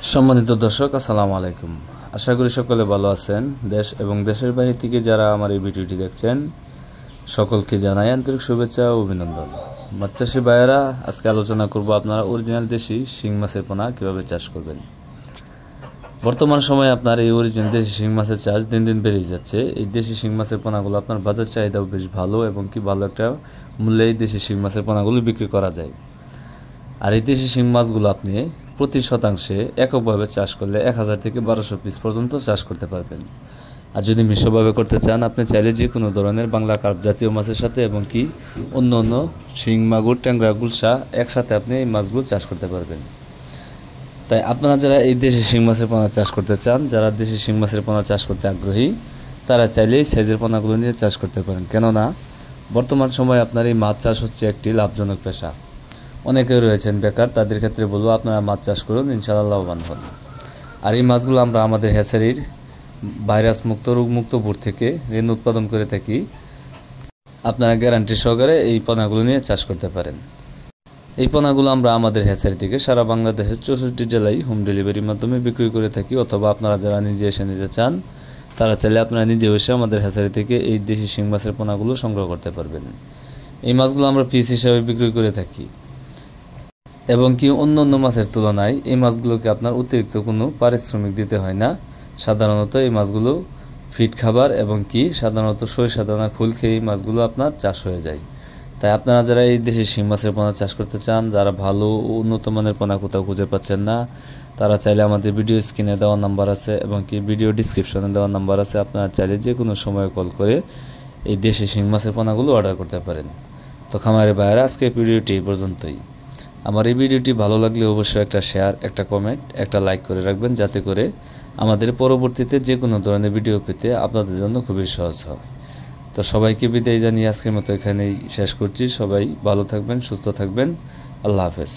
সম্মানিত দর্শক, আসসালামু আলাইকুম। আশা করি সকলে ভালো আছেন। দেশ এবং দেশের বাইরে থেকে যারা আমার এই ভিডিওটি দেখছেন সকলকে জানাই আন্তরিক শুভেচ্ছা ও অভিনন্দন। মাছ চাষি ভাইয়েরা, আজকে আলোচনা করব আপনারা অরিজিনাল দেশি শিং মাছের পোনা কীভাবে চাষ করবেন। বর্তমান সময়ে আপনার এই অরিজিনাল দেশি শিং মাছের চাষ দিন দিন বেড়েই যাচ্ছে। এই দেশি শিং মাছের পোনাগুলো আপনার বাজার চাহিদাও বেশ ভালো এবং ভালো একটা মূল্যে এই দেশি শিং মাছের পোনাগুলো বিক্রি করা যায়। আর এই দেশি শিং মাছগুলো আপনি প্রতি শতাংশে এককভাবে চাষ করলে 1000 থেকে 1200 পিস পর্যন্ত চাষ করতে পারবেন। আর যদি মিশ্রভাবে করতে চান, আপনি চাইলে যে কোনো ধরনের বাংলা কার্প জাতীয় মাছের সাথে এবং অন্য অন্য শিং, মাগুর, ট্যাংরা, গুলশা একসাথে আপনি এই মাছগুলো চাষ করতে পারবেন। তাই আপনারা যারা এই দেশি শিং মাছের পোনা চাষ করতে চান, যারা দেশি শিং মাছের পোনা চাষ করতে আগ্রহী, তারা চাইলে এই সাইজের পোনাগুলো নিয়ে চাষ করতে পারেন। কেননা বর্তমান সময়ে আপনার এই মাছ চাষ হচ্ছে একটি লাভজনক পেশা। অনেকে রয়েছেন বেকার, তাদের ক্ষেত্রে বলবো আপনারা মাছ চাষ করুন, ইনশাআল্লাহ লাভবান হন। আর এই মাছগুলো আমরা আমাদের হ্যাচারির ভাইরাস মুক্ত, রোগমুক্ত বুট থেকে ঋণ উৎপাদন করে থাকি। আপনারা গ্যারান্টি সহকারে এই পোনাগুলো নিয়ে চাষ করতে পারেন। এই পোনাগুলো আমরা আমাদের হ্যাচারি থেকে সারা বাংলাদেশের 64 জেলায় হোম ডেলিভারির মাধ্যমে বিক্রি করে থাকি। অথবা আপনারা যারা নিজে এসে নিতে চান, তারা চাইলে আপনারা নিজে এসে আমাদের হ্যাচারি থেকে এই দেশি শিং মাছের পোনাগুলো সংগ্রহ করতে পারবেন। এই মাছগুলো আমরা পিস হিসাবে বিক্রি করে থাকি এবং অন্য অন্য মাছের তুলনায় এই মাছগুলোকে আপনার অতিরিক্ত কোনো পারিশ্রমিক দিতে হয় না। সাধারণত এই মাছগুলো ফিড খাবার এবং সাধারণত সরিষা দানা ফুল খেয়ে এই মাছগুলো আপনার চাষ হয়ে যায়। তাই আপনারা যারা এই দেশি শিং মাছের পোনা চাষ করতে চান, যারা ভালো উন্নত মানের পোনা কোথাও খুঁজে পাচ্ছেন না, তারা চাইলে আমাদের ভিডিও স্ক্রিনে দেওয়া নাম্বার আছে এবং ভিডিও ডিসক্রিপশনে দেওয়া নাম্বার আছে, আপনারা চাইলে যে কোনো সময় কল করে এই দেশি শিং মাছের পোনাগুলো অর্ডার করতে পারেন। তো খামারে ভাইয়েরা, আজকে ভিডিওটি এই পর্যন্তই। আমার এই ভিডিওটি ভালো লাগলে অবশ্যই একটা শেয়ার, একটা কমেন্ট, একটা লাইক করে রাখবেন, যাতে করে আমাদের পরবর্তীতে যে কোনো ধরনের ভিডিও পেতে আপনাদের জন্য খুবই সহজ হয়। তো সবাইকে বিদায় জানিয়ে আজকের মতো এখানেই শেষ করছি। সবাই ভালো থাকবেন, সুস্থ থাকবেন। আল্লাহ হাফেজ।